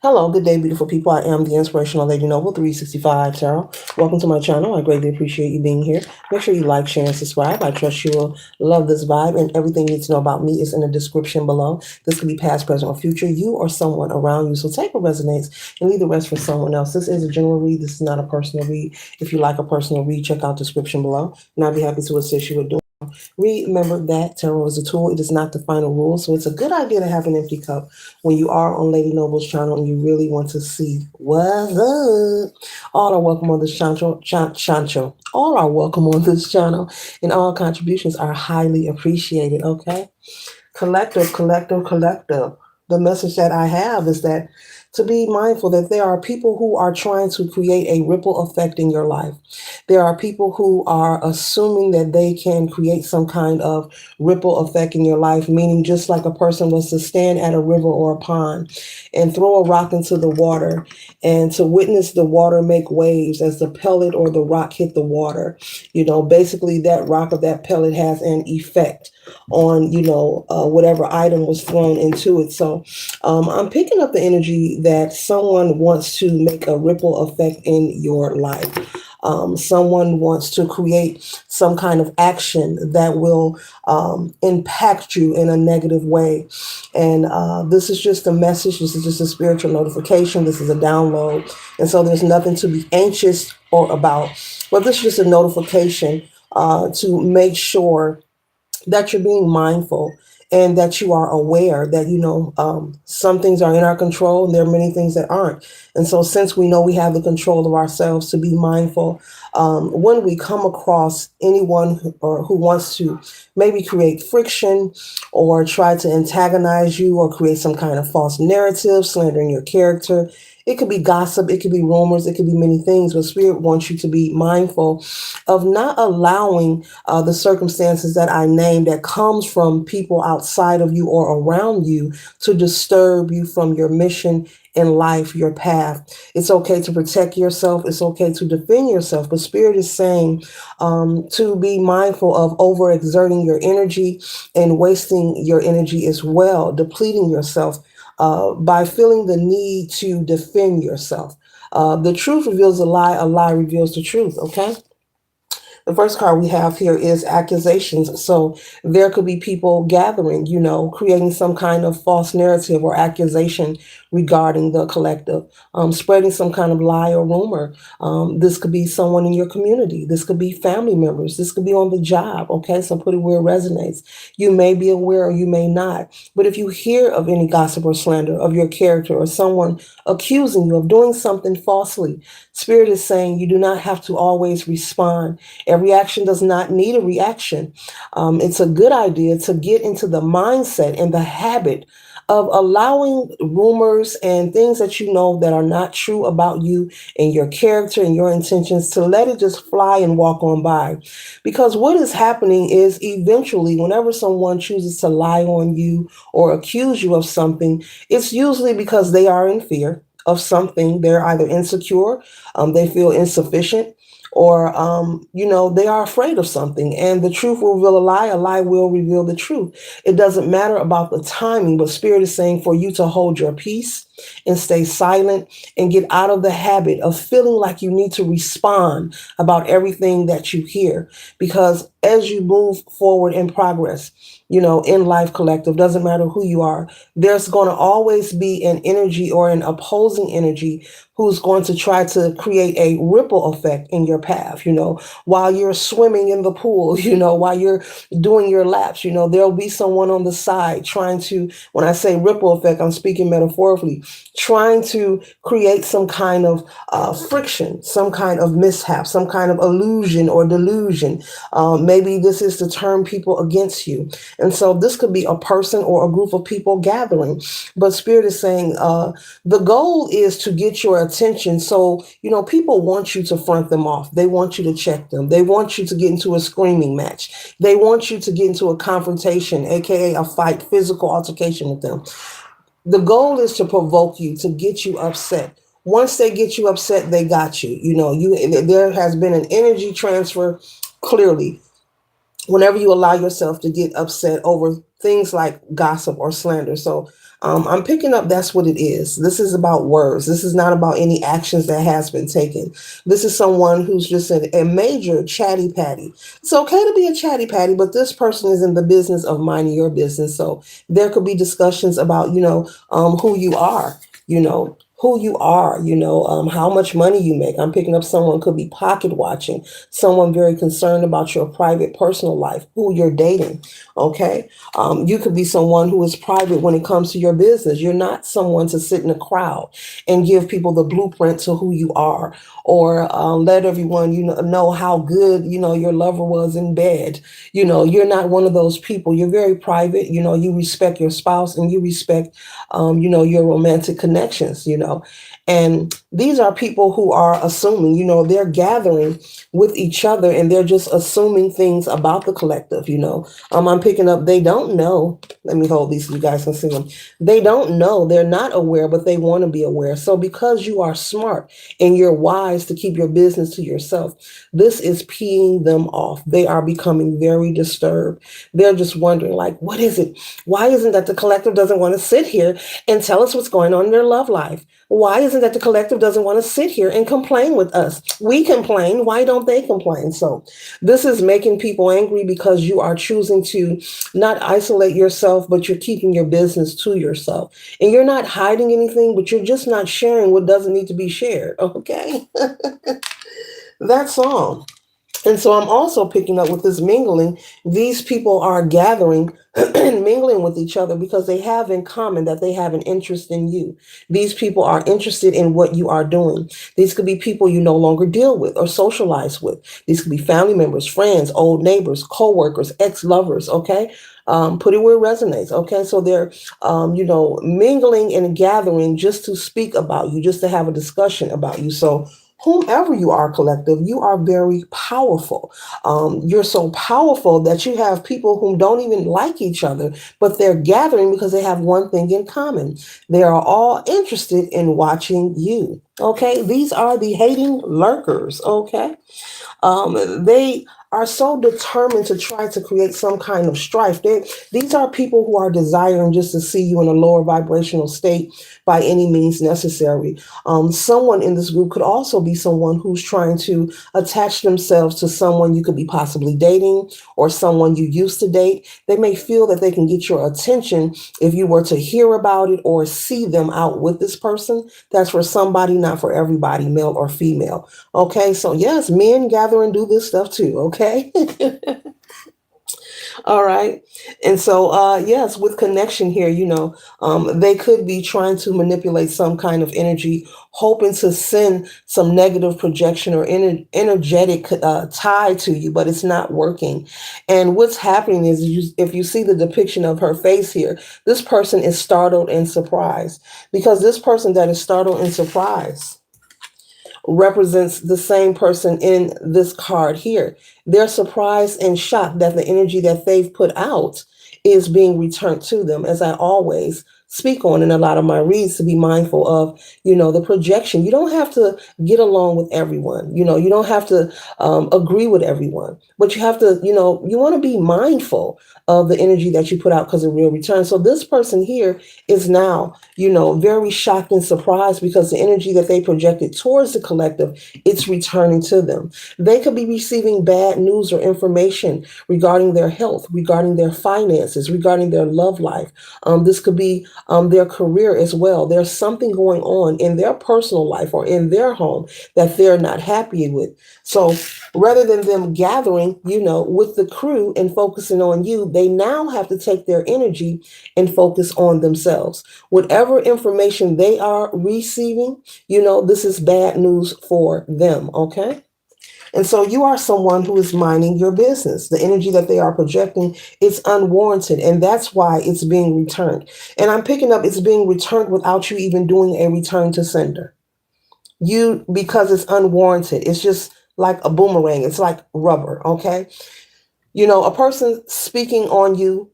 Hello, good day, beautiful people. I am the Inspirational Lady Noble 365 Tarot. Welcome to my channel. I greatly appreciate you being here. Make sure you like, share, and subscribe. I trust you will love this vibe, and everything you need to know about me is in the description below. This could be past, present, or future, you or someone around you. So take what resonates and leave the rest for someone else. This is a general read. This is not a personal read. If you like a personal read, check out the description below, and I'll be happy to assist you with doing. Remember that tarot is a tool. It is not the final rule. So it's a good idea to have an empty cup when you are on Lady Noble's channel and you really want to see what's up. All are welcome on this chancho. All are welcome on this channel, and all contributions are highly appreciated. Okay, collective, collective, collective. The message that I have is that to be mindful that there are people who are trying to create a ripple effect in your life. There are people who are assuming that they can create some kind of ripple effect in your life, meaning just like a person was to stand at a river or a pond and throw a rock into the water and to witness the water make waves as the pellet or the rock hit the water. Basically that rock or that pellet has an effect on, whatever item was thrown into it. So I'm picking up the energy that someone wants to make a ripple effect in your life. Someone wants to create some kind of action that will impact you in a negative way. And this is just a message. This is just a spiritual notification. This is a download. And so there's nothing to be anxious or about. But this is just a notification to make sure that you're being mindful and that you are aware that some things are in our control and there are many things that aren't. And so since we know we have the control of ourselves, to be mindful when we come across anyone who wants to maybe create friction or try to antagonize you or create some kind of false narrative slandering your character. It could be gossip, it could be rumors, it could be many things, but Spirit wants you to be mindful of not allowing the circumstances that I named that comes from people outside of you or around you to disturb you from your mission in life, your path. It's okay to protect yourself. It's okay to defend yourself. But Spirit is saying to be mindful of overexerting your energy and wasting your energy as well, depleting yourself by feeling the need to defend yourself. The truth reveals a lie reveals the truth, okay? The first card we have here is accusations. So there could be people gathering, creating some kind of false narrative or accusation regarding the collective, spreading some kind of lie or rumor. This could be someone in your community. This could be family members. This could be on the job. Okay, so put it where it resonates. You may be aware or you may not. But if you hear of any gossip or slander of your character or someone accusing you of doing something falsely, Spirit is saying you do not have to always respond. Every action does not need a reaction. It's a good idea to get into the mindset and the habit of allowing rumors and things that you know that are not true about you and your character and your intentions to let it just fly and walk on by. Because what is happening is eventually, whenever someone chooses to lie on you or accuse you of something, it's usually because they are in fear of something. They're either insecure, they feel insufficient, or they are afraid of something, and the truth will reveal a lie will reveal the truth. It doesn't matter about the timing, but Spirit is saying for you to hold your peace and stay silent and get out of the habit of feeling like you need to respond about everything that you hear, because as you move forward in progress, in life collective, doesn't matter who you are, there's going to always be an energy or an opposing energy who's going to try to create a ripple effect in your path, while you're swimming in the pool, while you're doing your laps, there'll be someone on the side trying to, when I say ripple effect, I'm speaking metaphorically, trying to create some kind of friction, some kind of mishap, some kind of illusion or delusion. Maybe this is to turn people against you. And so this could be a person or a group of people gathering. But Spirit is saying the goal is to get your attention. So, people want you to front them off. They want you to check them. They want you to get into a screaming match. They want you to get into a confrontation, aka a fight, physical altercation with them. The goal is to provoke you, to get you upset. Once they get you upset, they got you. There has been an energy transfer clearly whenever you allow yourself to get upset over things like gossip or slander. So I'm picking up that's what it is. This is about words. This is not about any actions that has been taken. This is someone who's just a major chatty patty. It's okay to be a chatty patty, but this person is in the business of minding your business. So there could be discussions about, who you are, how much money you make. I'm picking up someone could be pocket watching, someone very concerned about your private personal life, who you're dating. Okay. You could be someone who is private when it comes to your business. You're not someone to sit in a crowd and give people the blueprint to who you are, or let everyone know how good your lover was in bed. You're not one of those people. You're very private. You respect your spouse and you respect your romantic connections. And these are people who are assuming, they're gathering with each other and they're just assuming things about the collective. I'm picking up, they don't know. Let me hold these so you guys can see them. They don't know, they're not aware, but they want to be aware. So because you are smart and you're wise to keep your business to yourself, this is peeing them off. They are becoming very disturbed. They're just wondering, like, what is it? Why isn't that the collective doesn't want to sit here and tell us what's going on in their love life? Why isn't that the collective doesn't want to sit here and complain with us? We complain. Why don't they complain? So this is making people angry because you are choosing to not isolate yourself, but you're keeping your business to yourself. And you're not hiding anything, but you're just not sharing what doesn't need to be shared. Okay. That's all. And so I'm also picking up with this mingling. These people are gathering and mingling with each other because they have in common that they have an interest in you. These people are interested in what you are doing. These could be people you no longer deal with or socialize with. These could be family members, friends, old neighbors, co-workers, ex-lovers, okay? Put it where it resonates, okay? So they're, mingling and gathering just to speak about you, just to have a discussion about you. So whomever you are, collective, you are very powerful. You're so powerful that you have people who don't even like each other, but they're gathering because they have one thing in common. They are all interested in watching you. Okay, these are the hating lurkers. Okay, they are so determined to try to create some kind of strife. These are people who are desiring just to see you in a lower vibrational state by any means necessary. Someone in this group could also be someone who's trying to attach themselves to someone you could be possibly dating or someone you used to date. They may feel that they can get your attention if you were to hear about it or see them out with this person. That's for somebody, not for everybody, male or female. Okay, so yes, men gather and do this stuff too. Okay. All right. And so, yes, with connection here, they could be trying to manipulate some kind of energy, hoping to send some negative projection or energetic tie to you, but it's not working. And what's happening is, if you see the depiction of her face here, this person is startled and surprised, because this person that is startled and surprised represents the same person in this card here. They're surprised and shocked that the energy that they've put out is being returned to them, as I always speak on in a lot of my reads, to be mindful of, the projection. You don't have to get along with everyone. You don't have to agree with everyone, but you have to, you want to be mindful of the energy that you put out because it will return. So this person here is now, very shocked and surprised because the energy that they projected towards the collective, it's returning to them. They could be receiving bad news or information regarding their health, regarding their finances, regarding their love life. This could be their career as well. There's something going on in their personal life or in their home that they're not happy with. So rather than them gathering, with the crew and focusing on you, they now have to take their energy and focus on themselves. Whatever information they are receiving, this is bad news for them. Okay. And so you are someone who is minding your business. The energy that they are projecting is unwarranted, and that's why it's being returned. And I'm picking up it's being returned without you even doing a return to sender. Because it's unwarranted. It's just like a boomerang. It's like rubber, okay? A person speaking on you,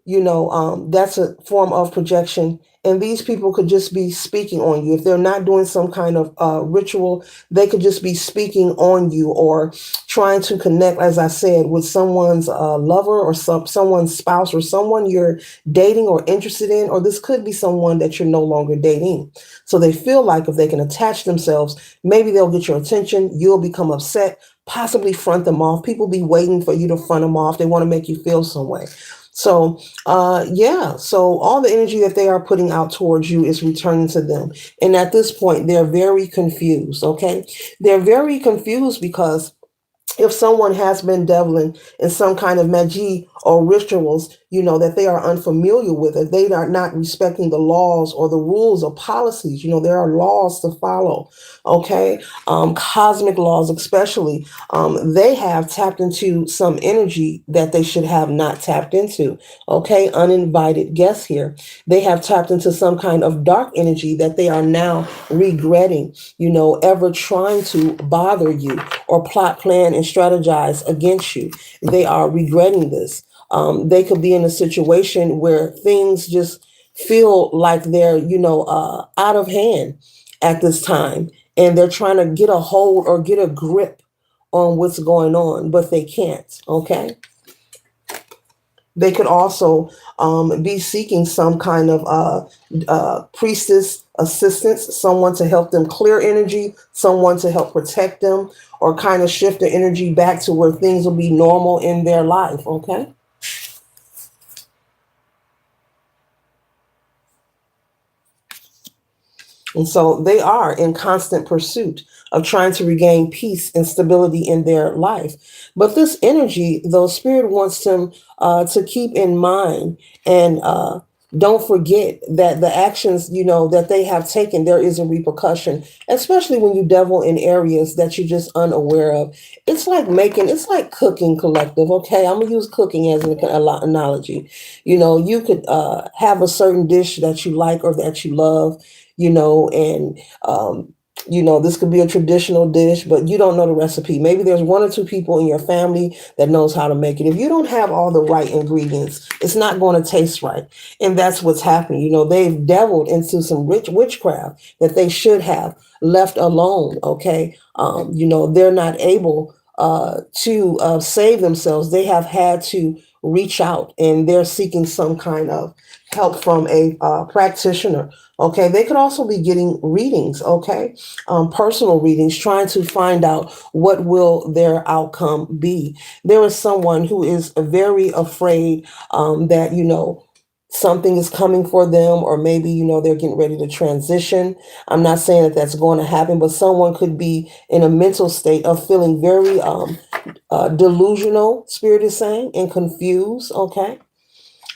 that's a form of projection. And these people could just be speaking on you. If they're not doing some kind of ritual, they could just be speaking on you or trying to connect, as I said, with someone's lover or someone's spouse or someone you're dating or interested in. Or this could be someone that you're no longer dating. So they feel like if they can attach themselves, maybe they'll get your attention. You'll become upset, possibly front them off. People be waiting for you to front them off. They want to make you feel some way. So, yeah. So all the energy that they are putting out towards you is returning to them. And at this point, they're very confused. Okay. They're very confused because if someone has been dabbling in some kind of magie or rituals, that they are unfamiliar with, if they are not respecting the laws or the rules or policies, there are laws to follow, okay? Cosmic laws, especially, they have tapped into some energy that they should have not tapped into, okay? Uninvited guests here. They have tapped into some kind of dark energy that they are now regretting, ever trying to bother you or plot, plan, and strategize against you. They are regretting this. They could be in a situation where things just feel like they're, out of hand at this time. And they're trying to get a hold or get a grip on what's going on, but they can't. Okay. They could also be seeking some kind of priestess assistance, someone to help them clear energy, someone to help protect them, or kind of shift the energy back to where things will be normal in their life. Okay. And so they are in constant pursuit of trying to regain peace and stability in their life. But this energy, though, Spirit wants them to keep in mind and don't forget that the actions, that they have taken, there is a repercussion, especially when you devil in areas that you're just unaware of. It's like cooking collective. Okay. I'm going to use cooking as an analogy. You could have a certain dish that you like or that you love, and this could be a traditional dish, but you don't know the recipe. Maybe there's one or two people in your family that knows how to make it. If you don't have all the right ingredients, it's not going to taste right. And that's what's happening. They've deviled into some rich witchcraft that they should have left alone. Okay. They're not able to save themselves. They have had to reach out and they're seeking some kind of help from a practitioner. Okay, they could also be getting readings, okay, personal readings, trying to find out what will their outcome be. There is someone who is very afraid that, something is coming for them, or maybe, they're getting ready to transition. I'm not saying that that's going to happen, but someone could be in a mental state of feeling very delusional, Spirit is saying, and confused, okay?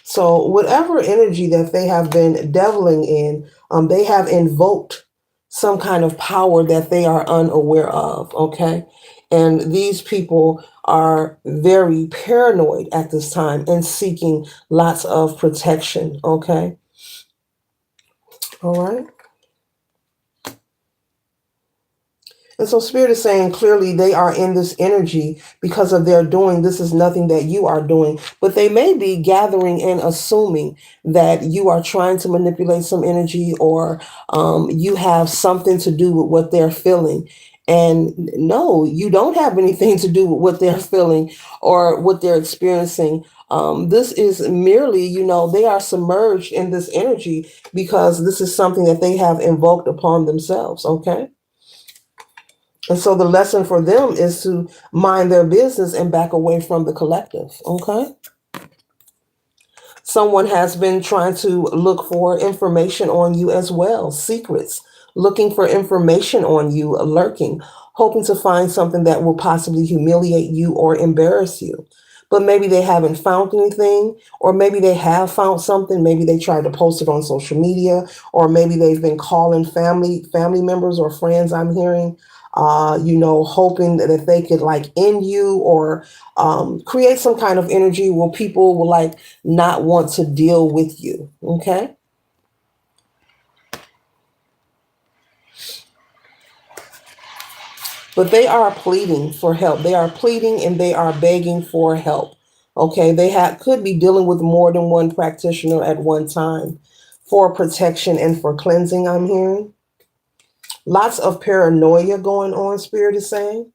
So whatever energy that they have been deviling in, they have invoked some kind of power that they are unaware of. Okay. And these people are very paranoid at this time and seeking lots of protection. Okay. All right. And so Spirit is saying clearly they are in this energy because of their doing. This is nothing that you are doing, but they may be gathering and assuming that you are trying to manipulate some energy, or you have something to do with what they're feeling. And no, you don't have anything to do with what they're feeling or what they're experiencing. This is merely, they are submerged in this energy because this is something that they have invoked upon themselves. Okay. And so the lesson for them is to mind their business and back away from the collective. Okay. Someone has been trying to look for information on you as well, secrets, looking for information on you, lurking, hoping to find something that will possibly humiliate you or embarrass you. But maybe they haven't found anything, or maybe they have found something. Maybe they tried to post it on social media, or maybe they've been calling family members or friends. I'm hearing, hoping that if they could like end you or create some kind of energy where people will like not want to deal with you. Okay. But they are pleading for help. They are pleading and they are begging for help. Okay, they could be dealing with more than one practitioner at one time for protection and for cleansing. I'm hearing lots of paranoia going on. Spirit is saying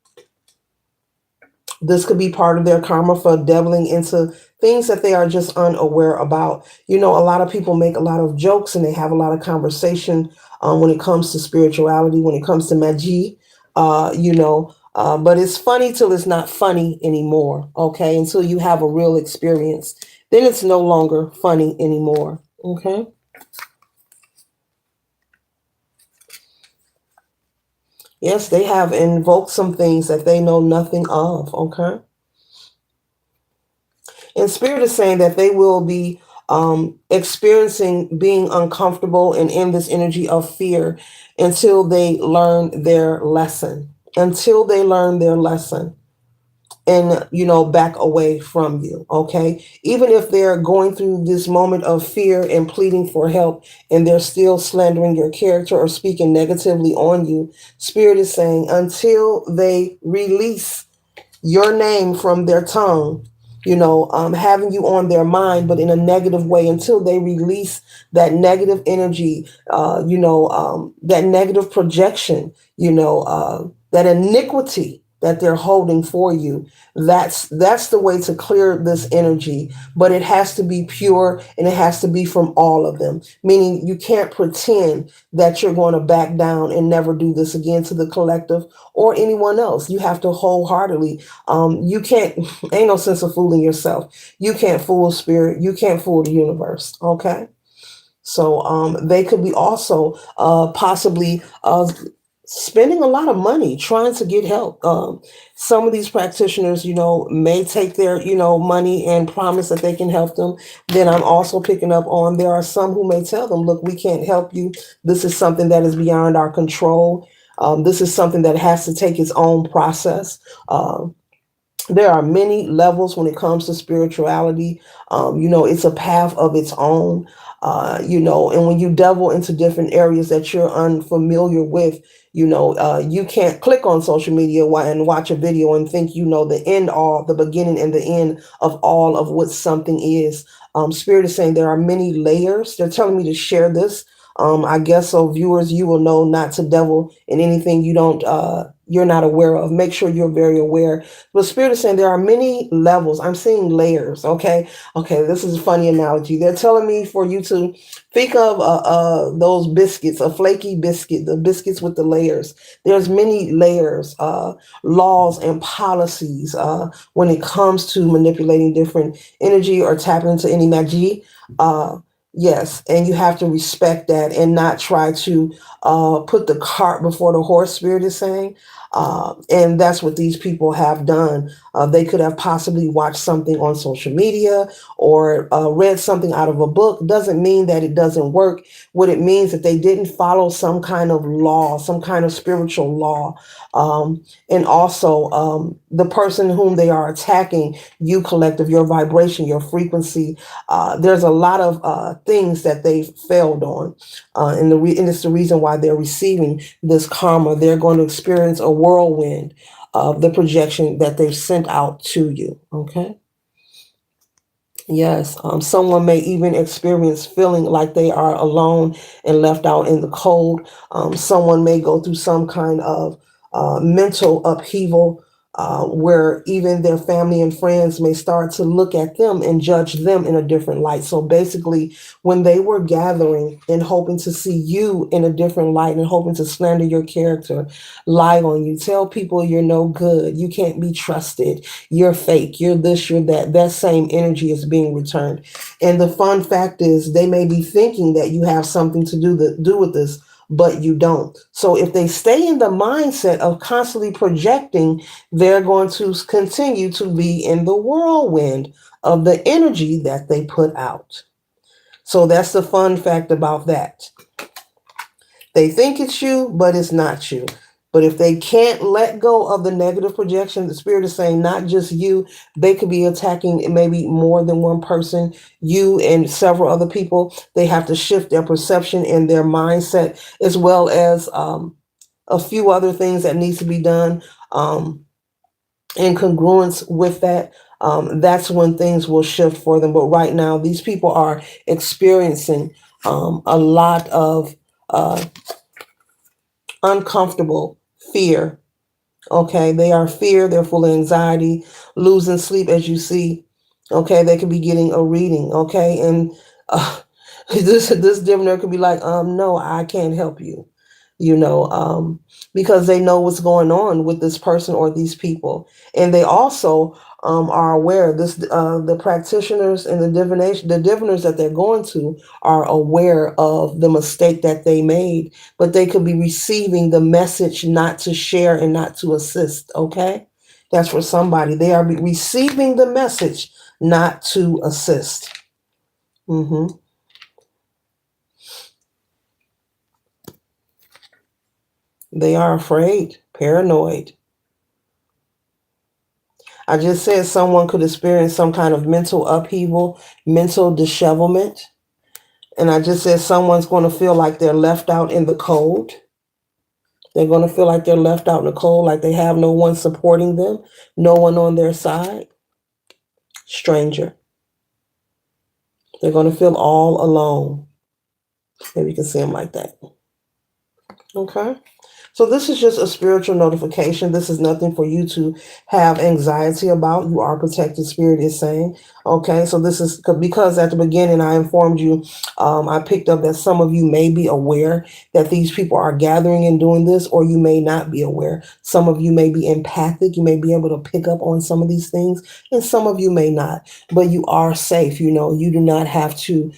this could be part of their karma for deviling into things that they are just unaware about. You know, a lot of people make a lot of jokes and they have a lot of conversation when it comes to spirituality, when it comes to magie, but it's funny till it's not funny anymore. Okay, until you have a real experience, then it's no longer funny anymore. Okay. Yes, they have invoked some things that they know nothing of. Okay. And Spirit is saying that they will be experiencing being uncomfortable and in this energy of fear until they learn their lesson. Until they learn their lesson and, back away from you. Okay. Even if they're going through this moment of fear and pleading for help and they're still slandering your character or speaking negatively on you, Spirit is saying until they release your name from their tongue, having you on their mind, but in a negative way until they release that negative energy, that negative projection, that iniquity that they're holding for you. That's the way to clear this energy, but it has to be pure and it has to be from all of them. Meaning you can't pretend that you're going to back down and never do this again to the collective or anyone else. You have to wholeheartedly. You can't. Ain't no sense of fooling yourself. You can't fool spirit. You can't fool the universe. Okay. So they could be also possibly spending a lot of money trying to get help. Some of these practitioners, may take their, money and promise that they can help them. Then I'm also picking up on there are some who may tell them, look, we can't help you. This is something that is beyond our control. This is something that has to take its own process. There are many levels when it comes to spirituality. It's a path of its own. And when you delve into different areas that you're unfamiliar with, you can't click on social media and watch a video and think you know the beginning and the end of all of what something is. Spirit is saying there are many layers. They're telling me to share this. I guess so, viewers, you will know not to devil in anything you're not aware of. Make sure you're very aware. But Spirit is saying there are many levels. I'm seeing layers. Okay. Okay. This is a funny analogy. They're telling me for you to think of those biscuits, a flaky biscuit, the biscuits with the layers. There's many layers, laws and policies when it comes to manipulating different energy or tapping into any magie. Yes, and you have to respect that and not try to put the cart before the horse, Spirit is saying. And that's what these people have done. They could have possibly watched something on social media or read something out of a book. Doesn't mean that it doesn't work. What it means that they didn't follow some kind of law, some kind of spiritual law. And also the person whom they are attacking, you collective, your vibration, your frequency. There's a lot of things that they failed on. And it's the reason why they're receiving this karma. They're going to experience a whirlwind of the projection that they've sent out to you. Okay. Yes, someone may even experience feeling like they are alone and left out in the cold. Someone may go through some kind of mental upheaval where even their family and friends may start to look at them and judge them in a different light. So basically, when they were gathering and hoping to see you in a different light and hoping to slander your character, lie on you, tell people you're no good, you can't be trusted, you're fake, you're this, you're that, that same energy is being returned. And the fun fact is they may be thinking that you have something to do with this, but you don't. So if they stay in the mindset of constantly projecting, they're going to continue to be in the whirlwind of the energy that they put out. So that's the fun fact about that. They think it's you, but it's not you. But if they can't let go of the negative projection, the Spirit is saying not just you, they could be attacking maybe more than one person, you and several other people. They have to shift their perception and their mindset, as well as a few other things that needs to be done in congruence with that. that's when things will shift for them. But right now, these people are experiencing a lot of uncomfortable fear. Okay, they are fear, they're full of anxiety, losing sleep as you see. Okay, they could be getting a reading. Okay, and this diviner could be like, no, I can't help you. You know, because they know what's going on with this person or these people, and they also are aware. The practitioners and the diviners that they're going to are aware of the mistake that they made, but they could be receiving the message not to share and not to assist. Okay, that's for somebody. They are receiving the message not to assist. hmm They are afraid, paranoid. I just said someone could experience some kind of mental upheaval, mental dishevelment. And I just said someone's going to feel like they're left out in the cold. They're going to feel like they're left out in the cold, like they have no one supporting them, no one on their side. Stranger. They're going to feel all alone. Maybe you can see them like that. Okay. So this is just a spiritual notification. This is nothing for you to have anxiety about. You are protected, Spirit is saying. Okay, so this is because at the beginning I informed you, I picked up that some of you may be aware that these people are gathering and doing this, or you may not be aware. Some of you may be empathic. You may be able to pick up on some of these things, and some of you may not. But you are safe. You know, you do not have to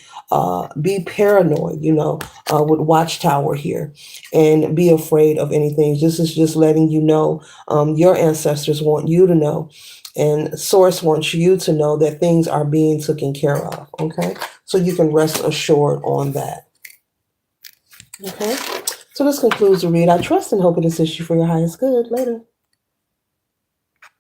be paranoid, with Watchtower here and be afraid of anything. This is just letting you know your ancestors want you to know, and Source wants you to know that things are being taken care of. Okay, so you can rest assured on that. Okay, so this concludes the read. I trust and hope it assists you for your highest good. Later.